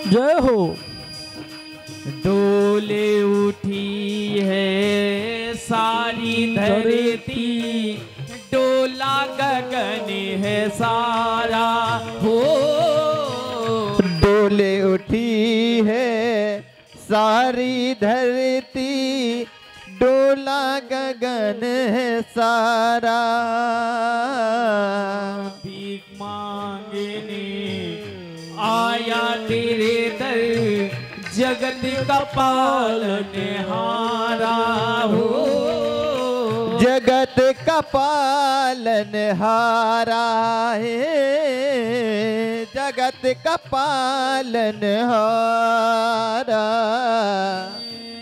जय हो। डोले उठी है सारी धरती, डोला गगन है सारा हो। डोले उठी है सारी धरती, डोला गगन है सारा। भीख मांगने आया तेरे दर, जगत का पालनहारा हो। जगत का पालनहारा है, जगत का पालनहारा।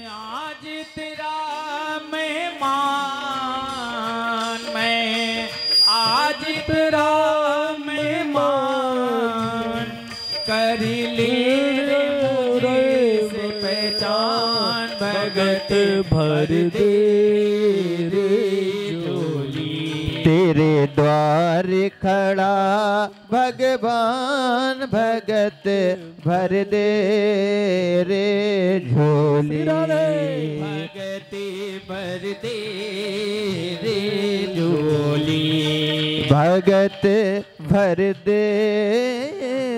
आज तेरा मेहमान मैं, आज तेरा मेहमान, कर ले मुझे से पहचान। भगत भर दे रे झोली, तेरे द्वार खड़ा भगवान, भगत भर दे रे झोली। भगत भर दे रे झोली, भगत भर दे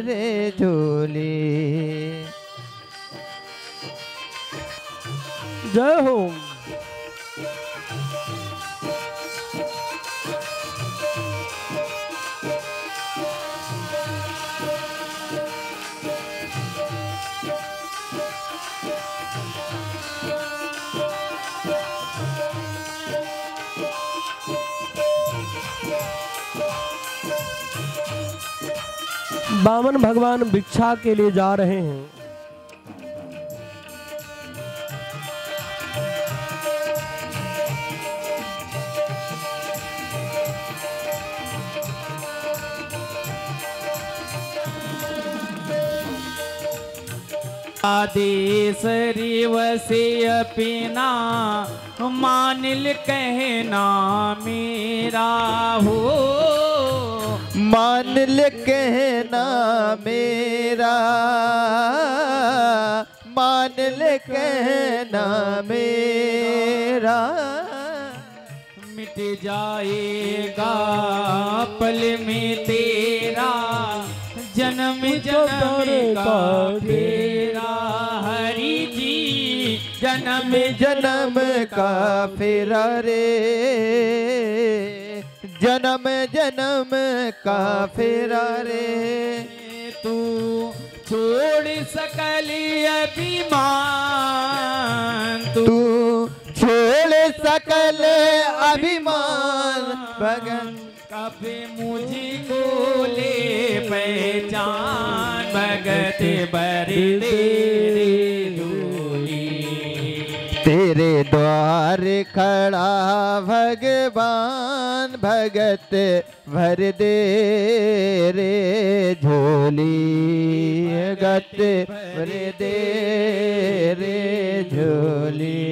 रे झोली। जय हो। बामन भगवान भिक्षा के लिए जा रहे हैं। आदेश रिवसे अपना, मानिल कहना मेरा हो। मान ले कहना मेरा, मान ले कहना मेरा। मिट जाएगा पल में तेरा, जन्म जन्म का फेरा। हरि जी जन्म जन्म का फेरा रे, जन्म जन्म का फेरा रे। तू छोड़ सकल अभिमान, तू छोड़ सकल अभिमान, भगन कब मुझको ले पहचान। भगत भर दे रे झोली, तेरे द्वार खड़ा भगवान, भगत भर दे रे झोली। भगत भर दे रे झोली,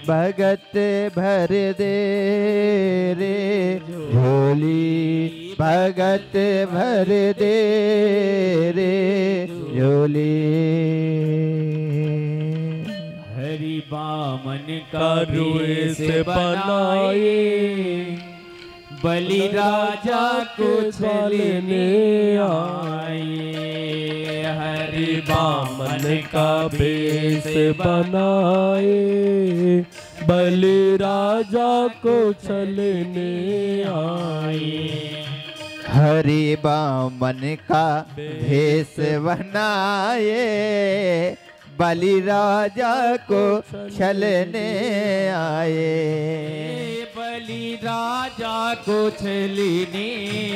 भगत भर दे रे झोली। भगत भर दे रे झोली। हरि बामन का रूप बनाए, बलि राजा को छलने आए। हरि बामन का बेश बनाए, बलि राजा को छलने आए। हरि बामन का भेष बनाए, बलि राजा को छलने आए। बलि राजा को छलने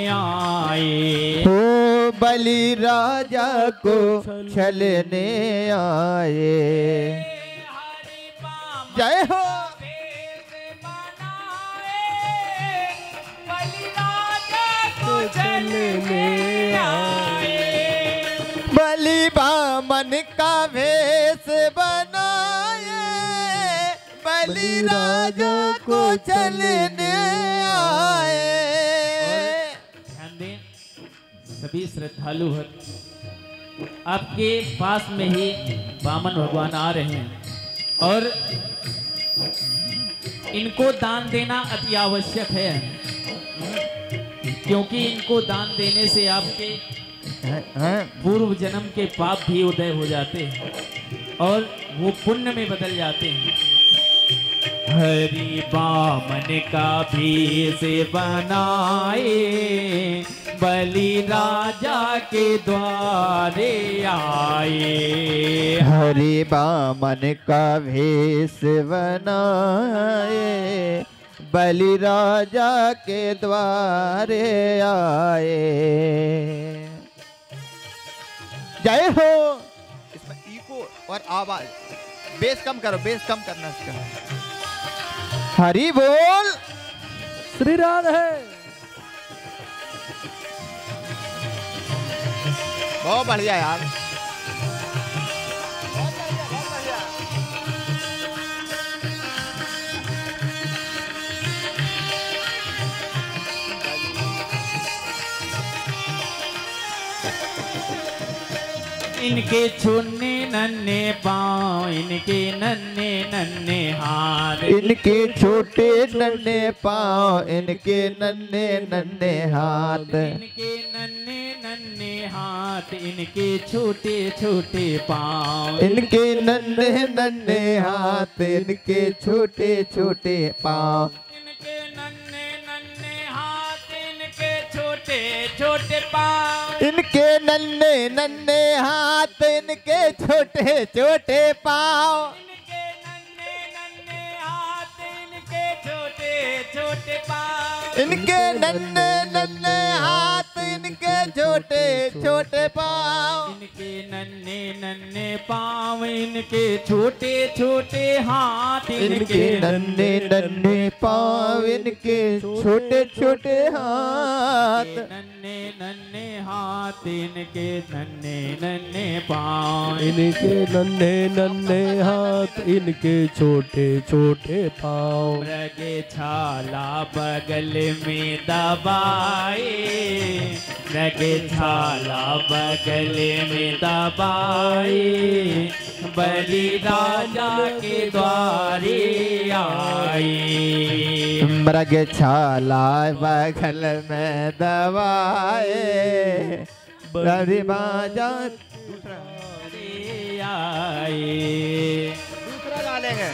आए, हो बलि राजा को छलने आए। जय हो। छलने आए, बलि बामन का भेष बनाए, बलि राजा को छलने आए। ध्यान दें सभी श्रद्धालु आपके पास में ही वामन भगवान आ रहे हैं और इनको दान देना अति आवश्यक है, क्योंकि इनको दान देने से आपके पूर्व जन्म के पाप भी उदय हो जाते हैं और वो पुण्य में बदल जाते हैं। हरि बामन का भेष बनाए, बलि राजा के द्वारे आए। हरि बामन का भेष बनाए, बलि राजा के द्वारे आए। जय हो। इसमें इको और आवाज बेस कम करो, बेस कम करना इसका। हरि बोल। श्री राधे। बहुत बढ़िया यार। इनके छूने नन्हे पाँव, इनके नन्हे नन्हे हाथ, इनके छोटे नन्हे पाँव, इनके नन्हे नन्हे हाथ, इनके नन्हे नन्हे हाथ, इनके छोटे छोटे पाँव, इनके नन्हे नन्हे हाथ, इनके छोटे छोटे पाँव, इनके नन्हे नन्हे हाथ, इनके छोटे छोटे पाँव, इनके नन्हे नन्हे हाथ, इनके छोटे छोटे पाँव, इनके नन्हे नन्हे हाथ, इनके छोटे छोटे पाँव, इनके नन्हे नन्हे हाथ, इनके छोटे छोटे पाँव, इनके नन्हे नन्हे पाँव, इनके छोटे छोटे हाथ, इनके नन्हे नन्हे पाँव, इनके छोटे छोटे हाथ, नन्हे नन्हे हाथ, इनके नन्हे नन्हे पाँव, इनके नन्हे नन्हे हाथ, इनके छोटे छोटे पाँव। मृग छाला बगल में दबाए, मृग छाला बगल में दबाए, बलि राजा के द्वारे आए। मृग छाला बगल में दबाए, बलि राजा आए। दूसरा गा लेंगे।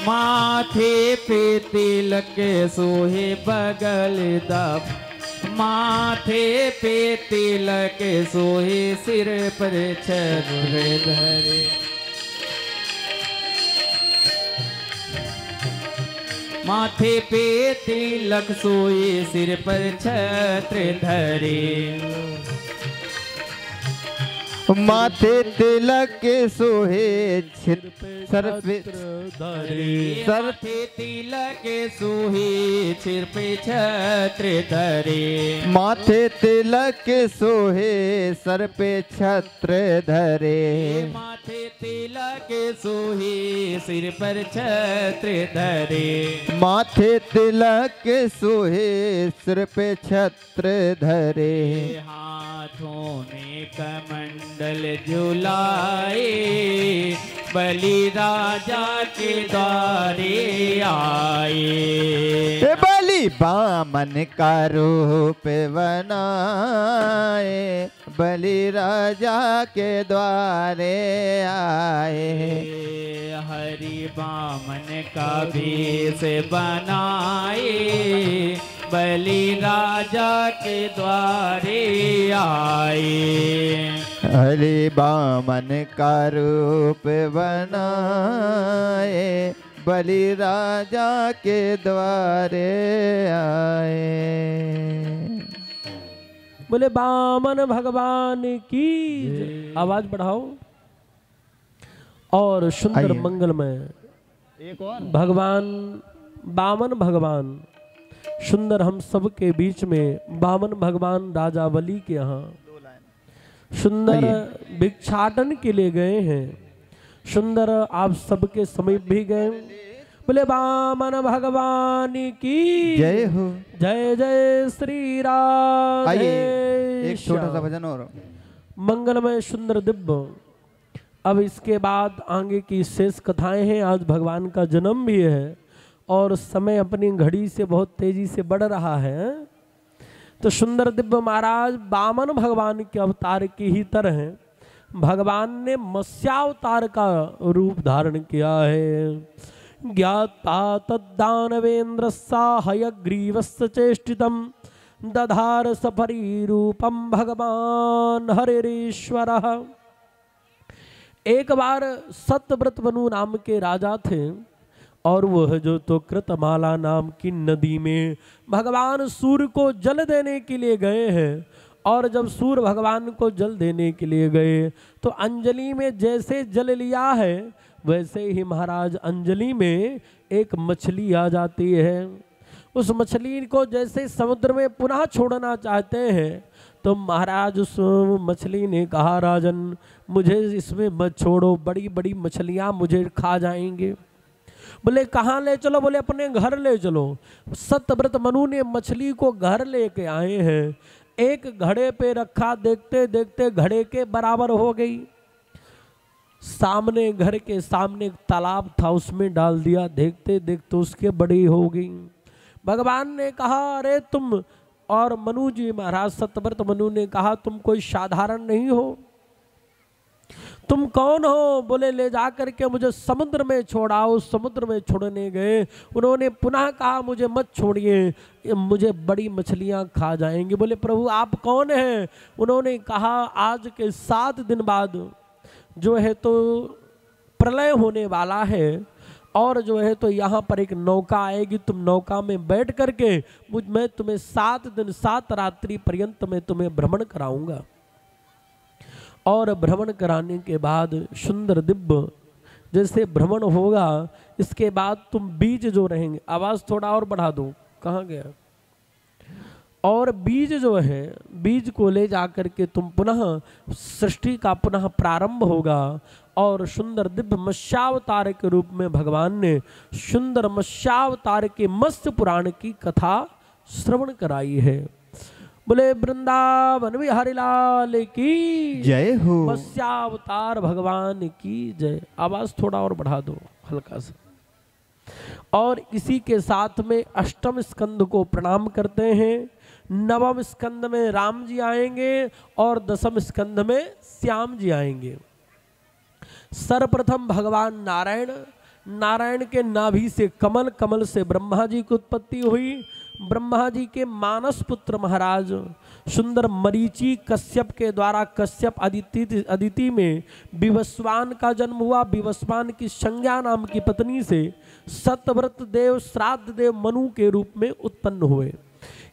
माथे पे तिलक सोहे बगल दब, माथे पे तिलक सोहे सिर पर छत्र धरे, माथे पे तिलक सोए सिर पर छत्र धरे, माथे तिलक सोहे सर पे धरे, माथे तिलक सोहे सिर पे छत्र धरे, माथे तिलक सोहे सर पे छत्र धरे, माथे तिलक सोहे सिर पर छत्र धरे, माथे तिलक सोहे सिर पे छत्र धरे, हाथों में कमंडल झुलाए, बलि राजा के द्वारे आए। बलि हरि बामन का रूप बनाए, बलि राजा के द्वारे आए। हरि बामन का भेष बनाए, बलि राजा के द्वारे आए। हरि बामन का रूप बनाए, बलि राजा के द्वारे आए। बोले बामन भगवान की जय। आवाज बढ़ाओ। और सुंदर आइए। मंगलमय एक और भगवान बामन भगवान सुंदर हम सब के बीच में बामन भगवान राजा बलि के यहाँ सुंदर भिक्षाटन के लिए गए हैं। सुंदर आप सबके समीप भी गए। बोले बामन भगवान की जय हो। जय जय श्री राधे। आइए एक छोटा सा भजन और। मंगलमय सुंदर दिव्य। अब इसके बाद आगे की शेष कथाएं हैं। आज भगवान का जन्म भी है और समय अपनी घड़ी से बहुत तेजी से बढ़ रहा है। तो सुंदर दिव्य महाराज बामन भगवान के अवतार की ही तरह भगवान ने मत्स्यावतार का रूप धारण किया है। ज्ञाता तद्दानवेन्द्रस्सा हयग्रीवस्य चेष्टितम् दधार सफरी रूपम भगवान हरिश्वरः। एक बार सत्यव्रत मनु नाम के राजा थे और वह जो तो कृतमाला नाम की नदी में भगवान सूर्य को जल देने के लिए गए हैं। और जब सूर्य भगवान को जल देने के लिए गए तो अंजलि में जैसे जल लिया है वैसे ही महाराज अंजलि में एक मछली आ जाती है। उस मछली को जैसे समुद्र में पुनः छोड़ना चाहते हैं तो महाराज उस मछली ने कहा, राजन मुझे इसमें मत छोड़ो, बड़ी बड़ी मछलियां मुझे खा जाएंगे। बोले कहाँ ले चलो? बोले अपने घर ले चलो। सत्यव्रत मनु ने मछली को घर लेके आए हैं। एक घड़े पे रखा, देखते देखते घड़े के बराबर हो गई। सामने घर के सामने एक तालाब था, उसमें डाल दिया, देखते देखते उसके बड़ी हो गई। भगवान ने कहा, अरे तुम, और मनु जी महाराज सत्यव्रत मनु ने कहा, तुम कोई साधारण नहीं हो, तुम कौन हो? बोले ले जा करके मुझे समुद्र में छोड़ाओ। समुद्र में छोड़ने गए, उन्होंने पुनः कहा मुझे मत छोड़िए, मुझे बड़ी मछलियां खा जाएंगी। बोले प्रभु आप कौन हैं? उन्होंने कहा आज के 7 दिन बाद जो है तो प्रलय होने वाला है और जो है तो यहाँ पर एक नौका आएगी, तुम नौका में बैठ करके मैं तुम्हें 7 दिन 7 रात्रि पर्यंत में तुम्हें भ्रमण कराऊंगा। और भ्रमण कराने के बाद सुंदर दिव्य जैसे भ्रमण होगा, इसके बाद तुम बीज जो रहेंगे, आवाज थोड़ा और बढ़ा दो, कहाँ गया? और बीज जो है, बीज को ले जाकर के तुम पुनः सृष्टि का पुनः प्रारंभ होगा। और सुंदर दिव्य मत्स्यावतार के रूप में भगवान ने सुंदर मत्स्यावतार के मत्स्य पुराण की कथा श्रवण कराई है। बोले वृंदावन बिहारी लाल की जय हो। मत्स्यावतार भगवान की जय। आवाज थोड़ा और बढ़ा दो हल्का सा। और इसी के साथ में अष्टम स्कंद को प्रणाम करते हैं। नवम स्कंद में राम जी आएंगे और दसम स्कंद में श्याम जी आएंगे। सर्वप्रथम भगवान नारायण, नारायण के नाभि से कमल, कमल से ब्रह्मा जी की उत्पत्ति हुई। ब्रह्मा जी के मानस पुत्र महाराज सुंदर मरीचि कश्यप के द्वारा कश्यप अदिति में विवस्वान का जन्म हुआ। विवस्वान की संज्ञा नाम की पत्नी से सत्यव्रत देव श्राद्ध देव मनु के रूप में उत्पन्न हुए।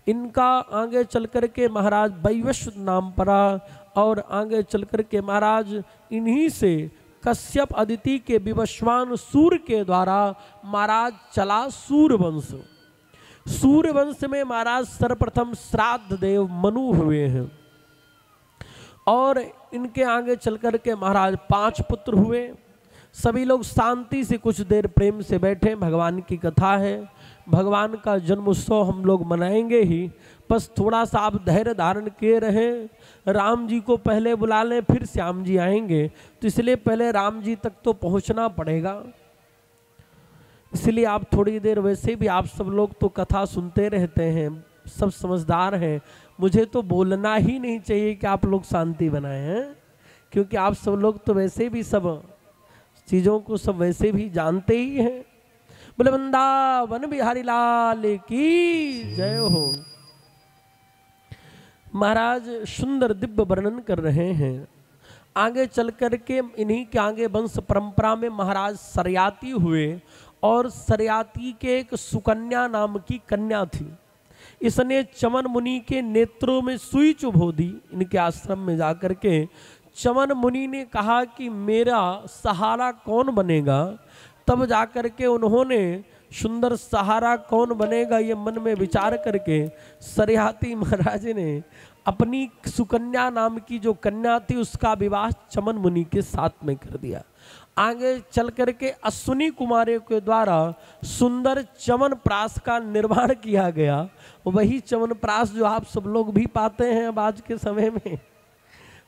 इनका आगे चल कर के महाराज वैवस्वत नाम पड़ा और आगे चल कर के महाराज इन्हीं से कश्यप अदिति के विवस्वान सूर्य के द्वारा महाराज चला सूर्य वंश। सूर्य वंश में महाराज सर्वप्रथम श्राद्ध देव मनु हुए हैं और इनके आगे चल कर के महाराज 5 पुत्र हुए। सभी लोग शांति से कुछ देर प्रेम से बैठे। भगवान की कथा है, भगवान का जन्म उत्सव हम लोग मनाएंगे ही, बस थोड़ा सा आप धैर्य धारण किए रहें। राम जी को पहले बुला लें, फिर श्याम जी आएंगे, तो इसलिए पहले राम जी तक तो पहुंचना पड़ेगा। इसलिए आप थोड़ी देर, वैसे भी आप सब लोग तो कथा सुनते रहते हैं, सब समझदार हैं, मुझे तो बोलना ही नहीं चाहिए कि आप लोग शांति बनाए हैं, क्योंकि आप सब लोग तो वैसे भी सब चीज़ों को सब वैसे भी जानते ही हैं। बोले वृंदावन बिहारी लाल की जय हो। महाराज सुंदर दिव्य वर्णन कर रहे हैं। आगे चल कर के इन्हीं के आगे वंश परंपरा में महाराज सरयाती हुए, और सरयाती के एक सुकन्या नाम की कन्या थी। इसने चमन मुनि के नेत्रों में सुई चुभो दी। इनके आश्रम में जाकर के चमन मुनि ने कहा कि मेरा सहारा कौन बनेगा। तब जाकर के उन्होंने सुंदर सहारा कौन बनेगा ये मन में विचार करके सरयाती महाराज ने अपनी सुकन्या नाम की जो कन्या थी उसका विवाह चमन मुनि के साथ में कर दिया। आगे चल करके अश्विनी कुमारों के द्वारा सुंदर चमन प्रास का निर्माण किया गया। वही चमन प्रास जो आप सब लोग भी पाते हैं अब आज के समय में,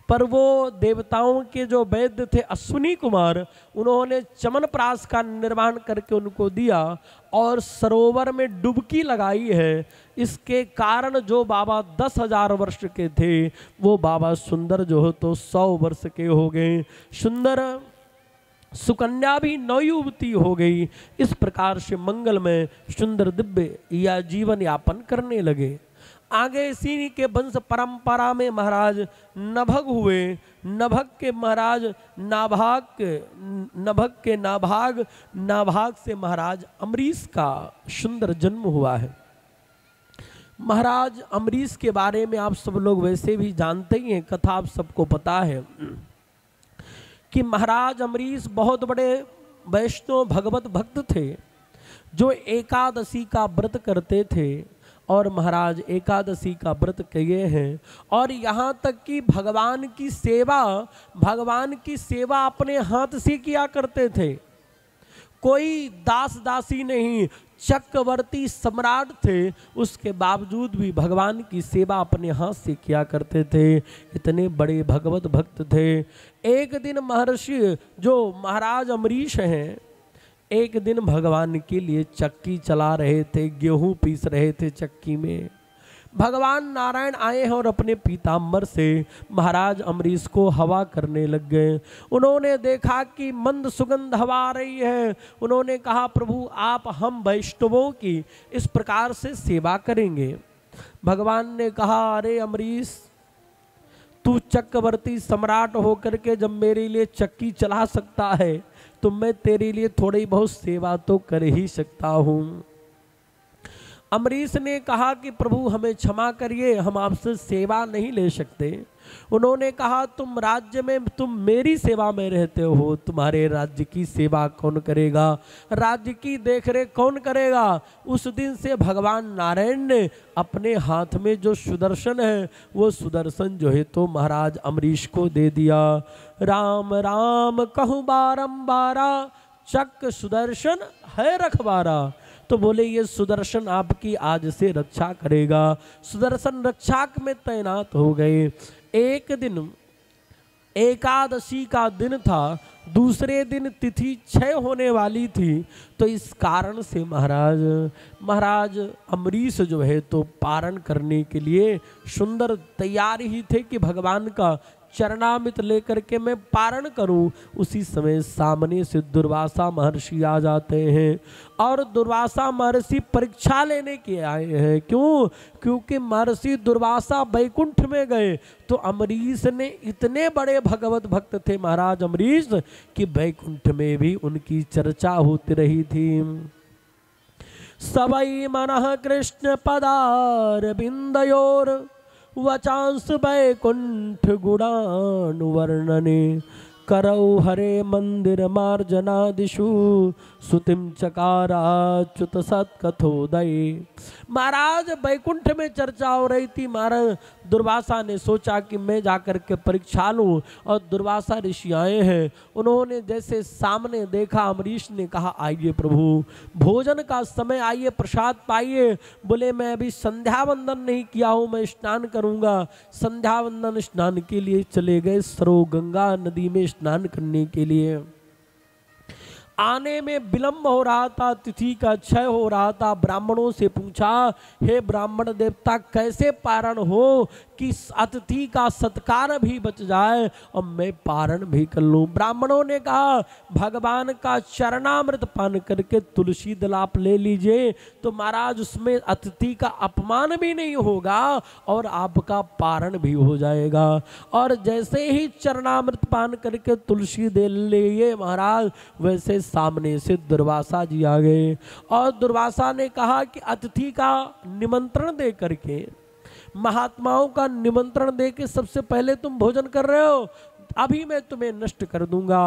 पर वो देवताओं के जो वैद्य थे अश्विनी कुमार, उन्होंने चमन प्रास का निर्माण करके उनको दिया और सरोवर में डुबकी लगाई है। इसके कारण जो बाबा 10,000 वर्ष के थे वो बाबा सुंदर जो हो तो 100 वर्ष के हो गए। सुंदर सुकन्या भी नवयुवती हो गई। इस प्रकार से मंगलमय सुंदर दिव्य या जीवन यापन करने लगे। आगे इसी के वंश परंपरा में महाराज नभग हुए। नभग के महाराज नाभाग से महाराज अम्बरीश का सुंदर जन्म हुआ है। महाराज अम्बरीश के बारे में आप सब लोग वैसे भी जानते ही हैं, कथा आप सबको पता है कि महाराज अम्बरीश बहुत बड़े वैष्णव भगवत भक्त थे जो एकादशी का व्रत करते थे। और महाराज एकादशी का व्रत किए हैं और यहाँ तक कि भगवान की सेवा अपने हाथ से किया करते थे। कोई दास दासी नहीं, चक्रवर्ती सम्राट थे, उसके बावजूद भी भगवान की सेवा अपने हाथ से किया करते थे। इतने बड़े भगवत भक्त थे। एक दिन महर्षि जो महाराज अम्बरीश हैं, एक दिन भगवान के लिए चक्की चला रहे थे, गेहूं पीस रहे थे चक्की में। भगवान नारायण आए हैं और अपने पीताम्बर से महाराज अम्बरीश को हवा करने लग गए। उन्होंने देखा कि मंद सुगंध हवा आ रही है। उन्होंने कहा प्रभु आप हम वैष्णवों की इस प्रकार से सेवा करेंगे। भगवान ने कहा अरे अम्बरीश, तू चक्रवर्ती सम्राट होकर के जब मेरे लिए चक्की चला सकता है तो मैं तेरे लिए थोड़ी बहुत सेवा तो कर ही सकता हूँ। अम्बरीश ने कहा कि प्रभु हमें क्षमा करिए, हम आपसे सेवा नहीं ले सकते। उन्होंने कहा तुम राज्य में, तुम मेरी सेवा में रहते हो, तुम्हारे राज्य की सेवा कौन करेगा, राज्य की देखरेख कौन करेगा। उस दिन से भगवान नारायण ने अपने हाथ में जो सुदर्शन है वो सुदर्शन जो है तो महाराज अम्बरीश को दे दिया। राम राम कहूँ बारंबारा, चक्र सुदर्शन है रखवारा। तो बोले ये सुदर्शन आपकी आज से रक्षा करेगा। सुदर्शन रक्षाक में तैनात हो गए। एक दिन एकादशी का दिन था, दूसरे दिन तिथि क्षय होने वाली थी। तो इस कारण से महाराज अम्बरीश जो है तो पारण करने के लिए सुंदर तैयार ही थे कि भगवान का चरणामृत लेकर के मैं पारण करूं। उसी समय सामने से दुर्वासा महर्षि आ जाते हैं और दुर्वासा महर्षि परीक्षा लेने के आए हैं। क्यों? क्योंकि महर्षि दुर्वासा वैकुंठ में गए तो अम्बरीश ने इतने बड़े भगवत भक्त थे महाराज अम्बरीश कि वैकुंठ में भी उनकी चर्चा होती रही थी। सबई मनः कृष्ण पदार बिंदयोर वचांस वैकुंठ गुणानुवर्णने करौ हरे मंदिर मार्जनादिषु सुतिम चकाराच्युत सत्कथोदय। महाराज वैकुंठ में चर्चा हो रही थी। महाराज दुर्वासा ने सोचा कि मैं जाकर के परीक्षा लूं और दुर्वासा ऋषि आए हैं। उन्होंने जैसे सामने देखा, अम्बरीश ने कहा आइए प्रभु, भोजन का समय, आइए प्रसाद पाइए। बोले मैं अभी संध्या वंदन नहीं किया हूँ, मैं स्नान करूँगा। संध्या वंदन स्नान के लिए चले गए सरो गंगा नदी में स्नान करने के लिए। आने में विलंब हो रहा था, तिथि का क्षय हो रहा था। ब्राह्मणों से पूछा, हे ब्राह्मण देवता, कैसे पारण हो कि अतिथि का सत्कार भी बच जाए और मैं पारण भी कर लूं। ब्राह्मणों ने कहा, भगवान का चरणामृत पान करके तुलसी दलाप ले लीजिए तो महाराज उसमें अतिथि का अपमान भी नहीं होगा और आपका पारण भी हो जाएगा। और जैसे ही चरणामृत पान करके तुलसी दे लिए महाराज, वैसे सामने से दुर्वासा जी आ गए और दुर्वासा ने कहा कि अतिथि का निमंत्रण दे करके, महात्माओं का निमंत्रण दे के सबसे पहले तुम भोजन कर रहे हो, अभी मैं तुम्हें नष्ट कर दूंगा।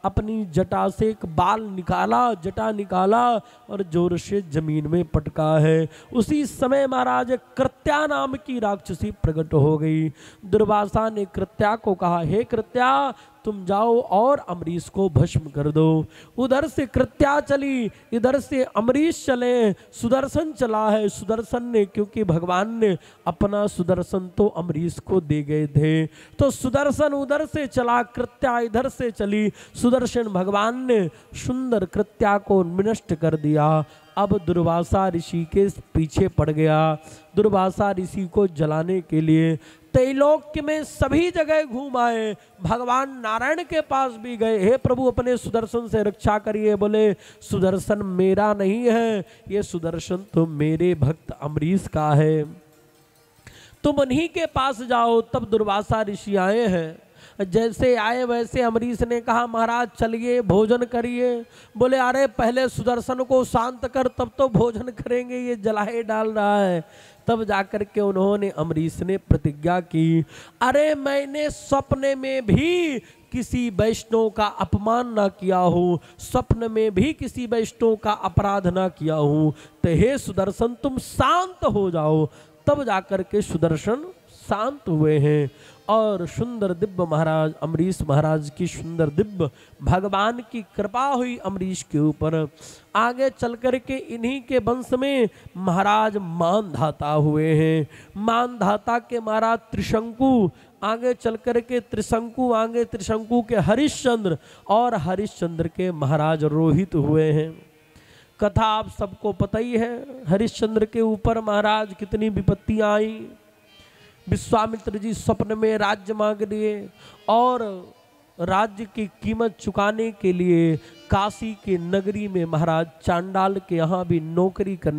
अपनी जटा से एक बाल निकाला, जटा निकाला और जोर से जमीन में पटका है। उसी समय महाराज कृत्या नाम की राक्षसी प्रकट हो गई। दुर्वासा ने कृत्या को कहा, हे कृत्या, तुम जाओ और अमरीश को भस्म कर दो। उधर से कृत्या चली, इधर से अमरीश चले, सुदर्शन चला है। सुदर्शन ने, क्योंकि भगवान ने अपना सुदर्शन तो अमरीश को दे गए थे, तो सुदर्शन उधर से चला, कृत्या इधर से चली। सुदर्शन भगवान ने सुंदर कृत्या को विनष्ट कर दिया। अब दुर्वासा ऋषि के पीछे पड़ गया। दुर्वासा ऋषि को जलाने के लिए त्रैलोक्य में सभी जगह घूम आए, भगवान नारायण के पास भी गए, हे प्रभु अपने सुदर्शन से रक्षा करिए। बोले, सुदर्शन मेरा नहीं है, ये सुदर्शन तो मेरे भक्त अमरीश का है, तुम उन्हीं के पास जाओ। तब दुर्वासा ऋषि आए हैं। जैसे आए वैसे अमरीश ने कहा, महाराज चलिए भोजन करिए। बोले, अरे पहले सुदर्शन को शांत कर तब तो भोजन करेंगे, ये जलाए डाल रहा है। तब जाकर के उन्होंने, अमरीश ने प्रतिज्ञा की, अरे मैंने स्वप्न में भी किसी वैष्णव का अपमान ना किया हूँ, स्वप्न में भी किसी वैष्णव का अपराध ना किया हूँ, तो हे सुदर्शन तुम शांत हो जाओ। तब जाकर के सुदर्शन शांत हुए हैं और सुंदर दिव्य महाराज अमरीश महाराज की सुंदर दिव्य भगवान की कृपा हुई अमरीश के ऊपर। आगे चल कर के इन्हीं के वंश में महाराज मानधाता हुए हैं। मानधाता के महाराज त्रिशंकु, आगे चल कर के त्रिशंकु, आगे त्रिशंकु के हरिश्चंद्र और हरिश्चंद्र के महाराज रोहित हुए हैं। कथा आप सबको पता ही है। हरिश्चंद्र के ऊपर महाराज कितनी विपत्तियां आई। विश्वामित्र जी स्वप्न में राज्य मांग लिए और राज्य की कीमत चुकाने के लिए काशी के नगरी में महाराज चांडाल के यहाँ भी नौकरी करने